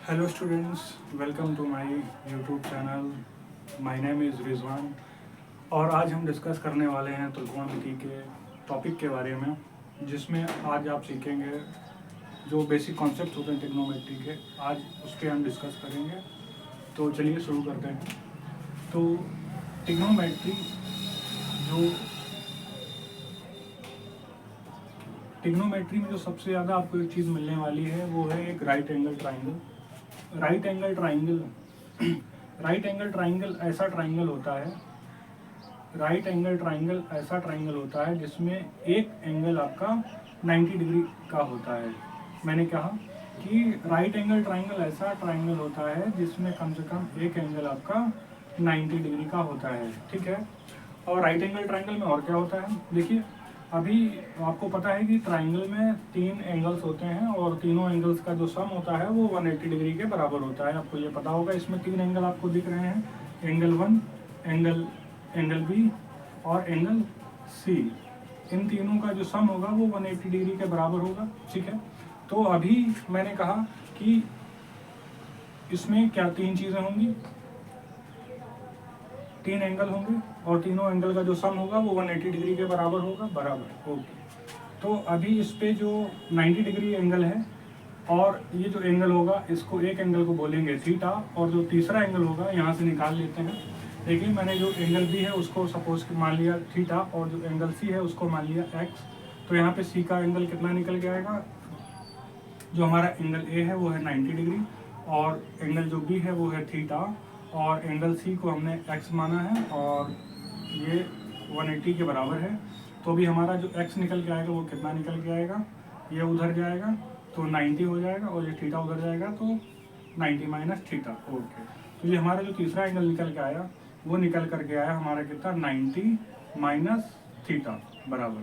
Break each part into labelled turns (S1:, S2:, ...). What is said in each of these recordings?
S1: Hello students, welcome to my YouTube channel. My name is Rizwan और आज हम discuss करने वाले हैं त्रिकोणमिति के टॉपिक के बारे में, जिसमें आज आप सीखेंगे जो बेसिक कॉन्सेप्ट होते हैं ट्रिग्नोमेट्री के। आज उस पर हम डिस्कस करेंगे। तो चलिए शुरू करते हैं। तो ट्रिग्नोमेट्री जो ट्रिग्नोमेट्री में जो सबसे ज़्यादा आपको एक चीज़ मिलने वाली है वो है एक right angle triangle. Right angle triangle ऐसा ट्राइंगल होता है जिसमें एक एंगल आपका 90 डिग्री का होता है। मैंने कहा कि राइट एंगल ट्राइंगल ऐसा ट्राइंगल होता है जिसमें कम से कम एक एंगल आपका 90 डिग्री का होता है, ठीक है। और राइट एंगल ट्राइंगल में और क्या होता है, देखिए अभी आपको पता है कि ट्राइंगल में 3 एंगल्स होते हैं और तीनों एंगल्स का जो सम होता है वो 180 डिग्री के बराबर होता है। आपको ये पता होगा। इसमें 3 एंगल आपको दिख रहे हैं, एंगल 1, एंगल बी और एंगल सी। इन तीनों का जो सम होगा वो 180 डिग्री के बराबर होगा, ठीक है। तो अभी मैंने कहा कि इसमें क्या 3 चीज़ें होंगी, 3 एंगल होंगे और तीनों एंगल का जो सम होगा वो 180 डिग्री के बराबर होगा, बराबर। ओके, तो अभी इस पे जो 90 डिग्री एंगल है और ये जो एंगल होगा इसको एक एंगल को बोलेंगे थीटा, और जो तीसरा एंगल होगा यहाँ से निकाल लेते हैं। देखिए मैंने जो एंगल बी है उसको सपोज मान लिया थीटा और जो एंगल सी है उसको मान लिया एक्स। तो यहाँ पे सी का एंगल कितना निकल के आएगा, जो हमारा एंगल ए है वो है 90 डिग्री और एंगल जो बी है वो है थीटा और एंगल सी को हमने एक्स माना है और ये 180 के बराबर है। तो भी हमारा जो एक्स निकल के आएगा वो कितना निकल के आएगा, ये उधर जाएगा तो 90 हो जाएगा और ये थीटा उधर जाएगा तो 90 माइनस थीटा। ओके, तो ये हमारा जो तीसरा एंगल निकल के आया वो निकल करके आया हमारा कितना, 90 माइनस थीटा बराबर।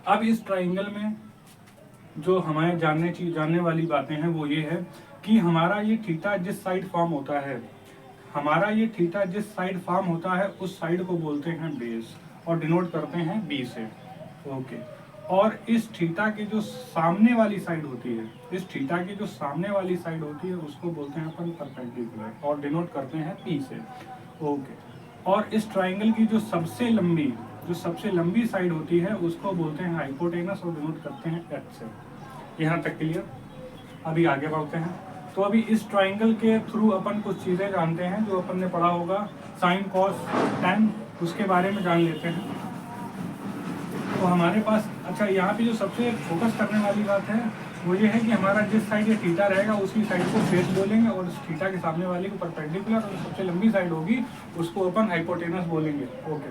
S1: अब इस ट्राइंगल में जो हमारे जानने वाली बातें हैं वो ये है कि हमारा ये थीटा जिस साइड फॉर्म होता है उस साइड को बोलते हैं बेस और डिनोट करते हैं बी से। ओके, और इस थीटा के जो सामने वाली साइड होती है उसको बोलते हैं अपन परपेंडिकुलर और डिनोट करते हैं पी से। ओके, और इस ट्राइंगल की जो सबसे लंबी साइड होती है उसको बोलते हैं हाइपोटेनस और डिनोट करते हैं एच से। यहाँ तक क्लियर। अभी आगे बढ़ते हैं। तो अभी इस ट्राइंगल के थ्रू अपन कुछ चीज़ें जानते हैं जो अपन ने पढ़ा होगा, साइन कॉस टैन, उसके बारे में जान लेते हैं। तो हमारे पास अच्छा यहाँ पे जो सबसे फोकस करने वाली बात है वो ये है कि हमारा जिस साइड ये थीटा रहेगा उसी साइड को बेस बोलेंगे और उस थीटा के सामने वाले को परपेंडिकुलर, और सबसे लंबी साइड होगी उसको अपन हाइपोटेनस बोलेंगे। ओके,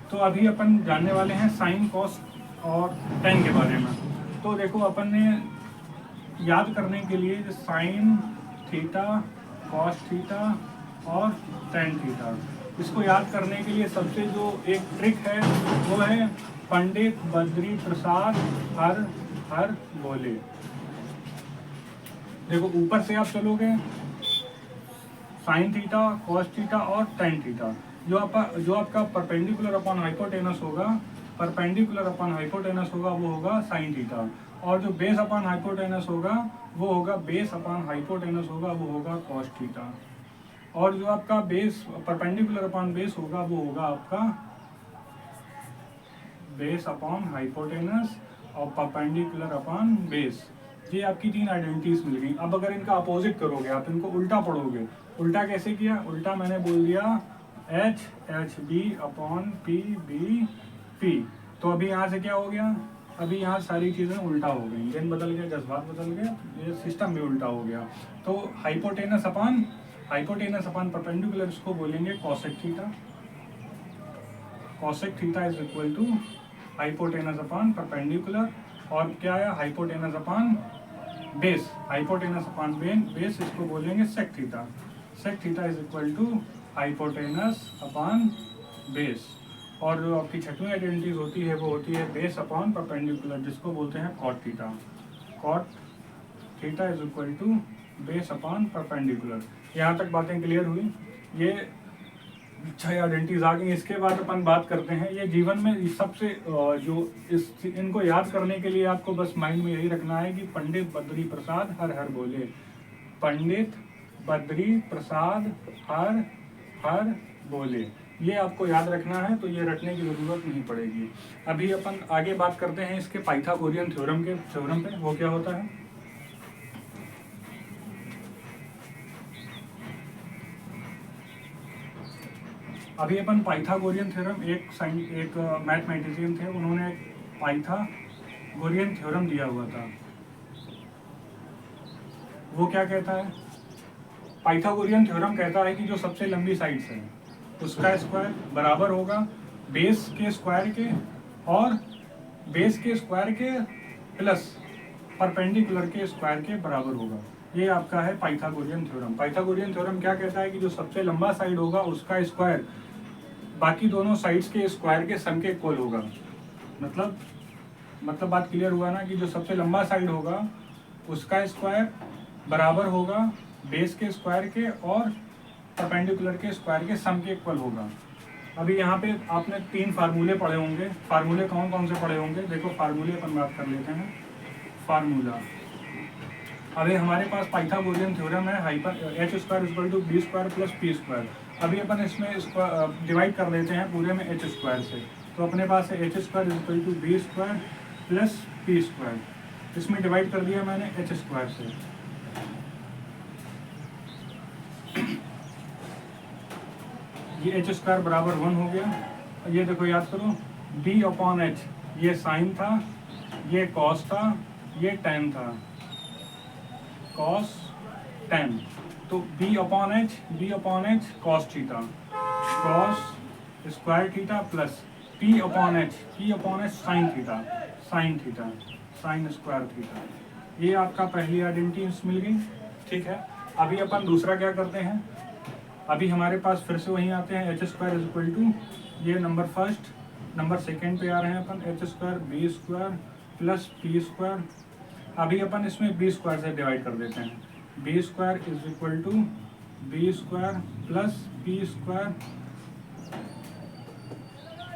S1: तो अभी अपन जानने वाले हैं साइन कॉस और टैन के बारे में। तो देखो अपन ने याद करने के लिए साइन थीटा, कॉस थीटा और टैन थीटा, इसको याद करने के लिए सबसे जो एक ट्रिक है वो है पंडित बद्री प्रसाद हर बोले। देखो ऊपर से आप चलोगे साइन थीटा, कॉस थीटा और टैन थीटा, जो आपका परपेंडिकुलर अपॉन हाइपोटेनस होगा वो होगा साइन थीटा, और जो बेस अपॉन हाइपोटेनस होगा वो होगा कॉस थीटा, और जो आपका बेस परपेंडिकुलर अपॉन बेस होगा वो होगा आपका बेस अपॉन हाइपोटेनस और परपेंडिकुलर अपॉन बेस। ये आपकी 3 आइडेंटिटीज मिल गई। अब अगर इनका अपोजिट करोगे, आप इनको उल्टा पढ़ोगे। उल्टा कैसे किया, उल्टा मैंने बोल दिया H B upon P B P. तो अभी यहाँ से क्या हो गया, अभी यहाँ सारी चीज़ें उल्टा हो गई, गेन बदल गया, जज्बात बदल गया, ये सिस्टम भी उल्टा हो गया। तो हाइपोटेनस अपॉन परपेंडिकुलर इसको बोलेंगे cosec theta. Cosec theta is equal to hypotenuse upon perpendicular, और क्या है हाइपोटेनस अपॉन बेस, बेस इसको बोलेंगे sec theta. Sec theta is equal to hypotenuse upon base, और जो आपकी छठवीं आइडेंटिटीज होती है वो होती है बेस अपॉन परपेंडिकुलर, जिसको बोलते हैं cot theta. Cot theta is equal to base upon perpendicular. यहाँ तक बातें क्लियर हुई। ये छह आइडेंटिटीज आ गई। इसके बाद अपन बात करते हैं, ये जीवन में सबसे जो इनको याद करने के लिए आपको बस माइंड में यही रखना है कि पंडित बद्री प्रसाद हर हर बोले, पंडित बद्री प्रसाद हर हर बोले, ये आपको याद रखना है। तो ये रटने की जरूरत नहीं पड़ेगी। अभी अपन आगे बात करते हैं इसके पाइथागोरियन थ्योरम पे। वो क्या होता है? अभी अपन पाइथागोरियन थ्योरम, एक मैथमेटिशियन थे, उन्होंने पाइथागोरियन थ्योरम दिया हुआ था। वो क्या कहता है? पाइथागोरियन थ्योरम कहता है कि जो सबसे लंबी साइड्स है उसका स्क्वायर बराबर होगा बेस के स्क्वायर के, और बेस के स्क्वायर के प्लस परपेंडिकुलर के स्क्वायर के बराबर होगा। ये आपका है पाइथागोरियन थ्योरम। पाइथागोरियन थ्योरम क्या कहता है कि जो सबसे लंबा साइड होगा उसका स्क्वायर बाकी दोनों साइड्स के स्क्वायर के सम के इक्वल होगा। मतलब बात क्लियर हुआ ना, कि जो सबसे लंबा साइड होगा उसका स्क्वायर बराबर होगा बेस के स्क्वायर के और परपेंडिकुलर के स्क्वायर के सम के इक्वल होगा। अभी यहाँ पे आपने 3 फार्मूले पढ़े होंगे। फार्मूले कौन कौन से पढ़े होंगे? देखो फार्मूले अपन बात कर लेते हैं। फार्मूला, अभी हमारे पास पाइथागोरियन थ्योरम है, hyper H square equal to B square plus P square. अभी अपन इसमें डिवाइड कर लेते हैं पूरे में एच स्क्वायर से। तो अपने पास है H square equal to B square plus P square. इसमें डिवाइड कर दिया मैंने एच स्क्वायर से। ये एच स्क्वायर बराबर 1 हो गया। ये देखो याद करो, बी अपॉन एच, ये साइन था, ये कॉस था, ये टेन था, कॉस टेन। तो B upon H cos theta, cos square theta plus P upon H sine theta, sine square theta. ये आपका पहली आइडेंटिटी मिल गई। ठीक है, अभी अपन दूसरा क्या करते हैं? अभी हमारे पास फिर से वहीं आते हैं, एच स्क्वायर इक्वल टू, ये नंबर फर्स्ट, नंबर सेकेंड पे आ रहे हैं अपन, H square B square plus P square. अभी अपन इसमें बी स्क्वायर से डिवाइड कर देते हैं। B square is equal to B square plus P square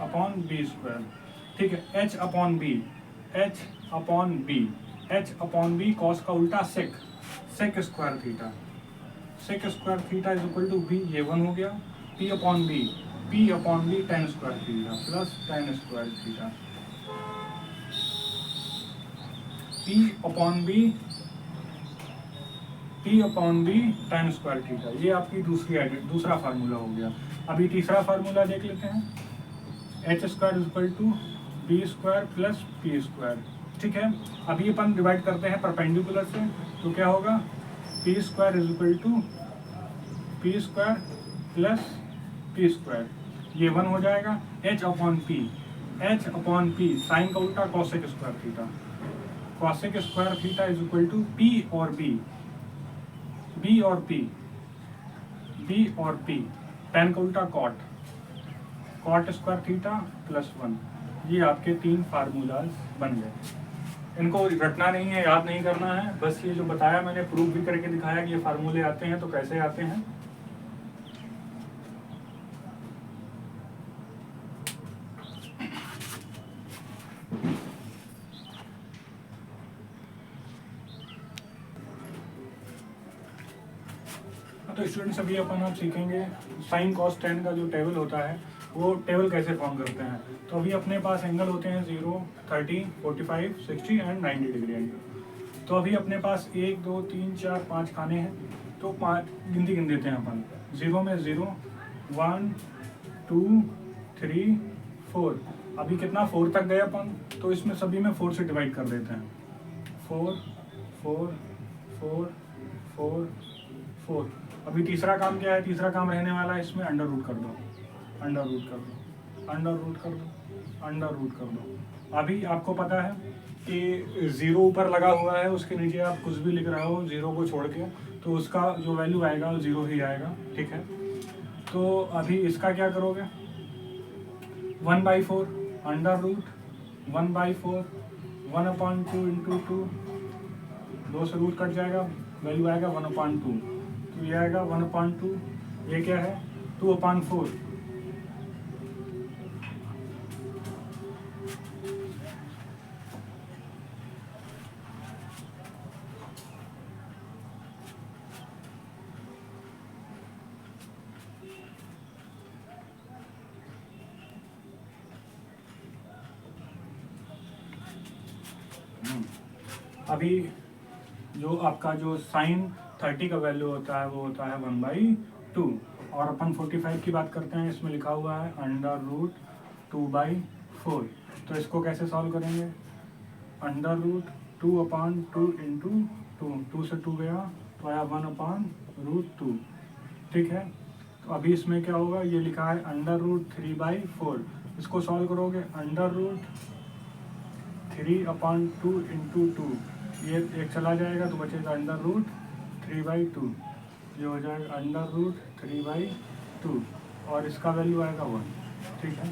S1: upon B square. ठीक है, एच अपॉन बी कॉस का उल्टा sec square theta, sec square theta is equal to B, ये 1 हो गया। P upon B tan square theta plus tan square theta, P upon B tan square theta. ये आपकी दूसरा फार्मूला हो गया। अभी तीसरा फार्मूला देख लेते हैं, H square equal to B square plus P square. ठीक है, अभी अपन डिवाइड करते हैं परपेंडिकुलर से। तो क्या होगा? P square is equal to P square plus P square, ये 1 हो जाएगा। एच अपॉन पी साइन का उल्टा cosec square theta, cosec square theta is equal to B और पी टेन का उल्टा कॉट स्क्वायर थीटा प्लस 1। ये आपके 3 फार्मूलाज बन गए। इनको रटना नहीं है, याद नहीं करना है, बस ये जो बताया मैंने प्रूफ भी करके दिखाया कि ये फार्मूले आते हैं तो कैसे आते हैं। तो स्टूडेंट्स अभी अपन आप सीखेंगे साइन कॉस टेन का जो टेबल होता है वो टेबल कैसे फॉर्म करते हैं। तो अभी अपने पास एंगल होते हैं 0, 30, 45, 60 एंड 90 डिग्री एंगल। तो अभी अपने पास 1, 2, 3, 4, 5 खाने हैं। तो 5 गिनती गिन देते हैं अपन। 0 में 0, 1, 2, 3, 4। अभी कितना 4 तक गए अपन, तो इसमें सभी में 4 से डिवाइड कर देते हैं। 4, 4, 4, 4, 4। अभी तीसरा काम क्या है? तीसरा काम रहने वाला है इसमें अंडर रूट कर दो, अंडर रूट कर दो, अंडर रूट कर दो, अंडर रूट कर दो। अभी आपको पता है कि 0 ऊपर लगा हुआ है, उसके नीचे आप कुछ भी लिख रहे हो 0 को छोड़ के, तो उसका जो वैल्यू आएगा वो 0 ही आएगा। ठीक है, तो अभी इसका क्या करोगे? 1/4 अंडर रूट 1/4 1/2 इंटू 2, 2 से रूट कट जाएगा, वैल्यू आएगा 1/2। तो ये आएगा 1/2, ये क्या है 2/4, अभी जो आपका जो साइन 30 का वैल्यू होता है वो होता है 1/2, और अपन 45 की बात करते हैं, इसमें लिखा हुआ है √2/4। तो इसको कैसे सॉल्व करेंगे? √2/2 इंटू 2 से 2 गया तो आया 1/√2, ठीक है। तो अभी इसमें क्या होगा, ये लिखा है √3/4, इसको सॉल्व करोगे √3/2 इंटू 2, ये एक चला जाएगा तो बचेगा √3/2, ये हो जाएगा √3/2, और इसका वैल्यू आएगा 1, ठीक है।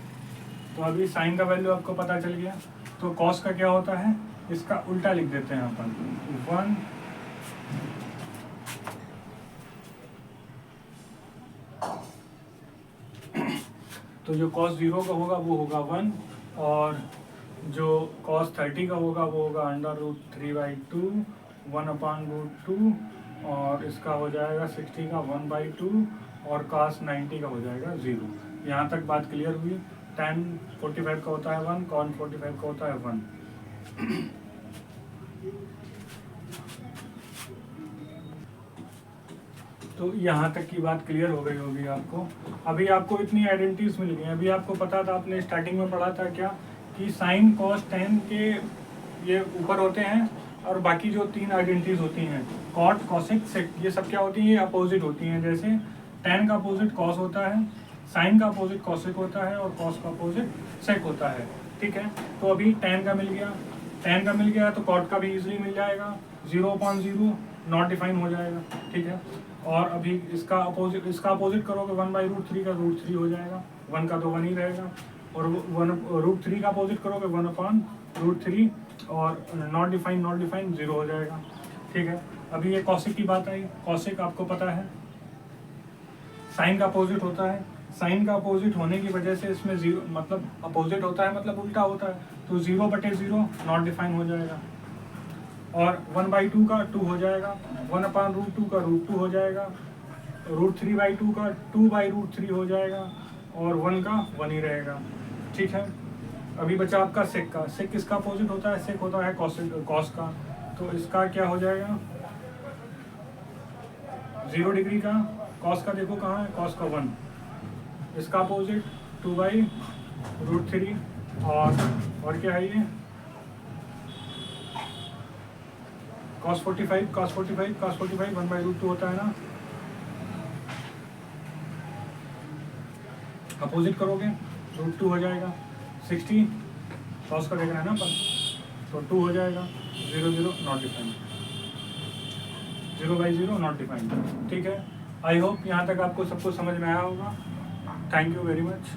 S1: तो अभी साइन का वैल्यू आपको पता चल गया, तो कॉस का क्या होता है, इसका उल्टा लिख देते हैं अपन 1 तो जो cos 0 का होगा वो होगा 1, और जो cos 30 का होगा वो होगा √3/2 1/√2, और इसका हो जाएगा 60 का 1/2, और cos 90 का हो जाएगा 0। यहाँ तक बात क्लियर हुई। tan 45 का होता है 1, cos 45 का होता है 1। तो यहाँ तक की बात क्लियर हो गई होगी आपको। अभी आपको इतनी आइडेंटिटीज मिल गई। अभी आपको पता था, आपने स्टार्टिंग में पढ़ा था क्या, कि साइन कॉस टेन के ये ऊपर होते हैं, और बाकी जो 3 आइडेंटिटीज होती हैं कॉट कॉसिक सेक, ये सब क्या होती हैं, ये अपोजिट होती हैं। जैसे टेन का अपोजिट कॉस होता है, साइन का अपोजिट कॉसिक होता है, और कॉस का अपोजिट सेक होता है, ठीक है। तो अभी टेन का मिल गया, तो कॉट का भी इजीली मिल जाएगा, 0/0 नॉट डिफाइन हो जाएगा, ठीक है। और अभी इसका अपोजिट करोगे 1/√3 का √3 हो जाएगा, 1 का तो 1 ही रहेगा, और √3 का अपोजिट करोगे 1/√3, और नॉट डिफाइन 0 हो जाएगा, ठीक है। अभी ये कॉसिक की बात आई। कॉसिक आपको पता है साइन का अपोजिट होता है, साइन का अपोजिट होने की वजह से इसमें 0 मतलब अपोजिट होता है, मतलब उल्टा होता है, तो 0/0 नॉट डिफाइन हो जाएगा, और 1/2 का 2 हो जाएगा, 1/√2 का √2 हो जाएगा, √3/2 का 2/√3 हो जाएगा, और 1 का 1 ही रहेगा, ठीक है। अभी बचा आपका सेक का। सेक किसका अपोजिट होता है? सेक होता है कॉस का। तो इसका क्या हो जाएगा, 0 डिग्री का, कॉस का देखो कहाँ है, कॉस का 1, इसका अपोजिट 2/√3, और क्या है ये cos 45 1/√2 होता है ना। अपोजिट करोगे √2 हो जाएगा, 60 cos का देखना है ना पर, तो 2 हो जाएगा, 0/0 नॉट डिफाइंड, 0/0 नॉट डिफाइंड, ठीक है। आई होप यहाँ तक आपको सबको समझ में आया होगा। Thank you very much.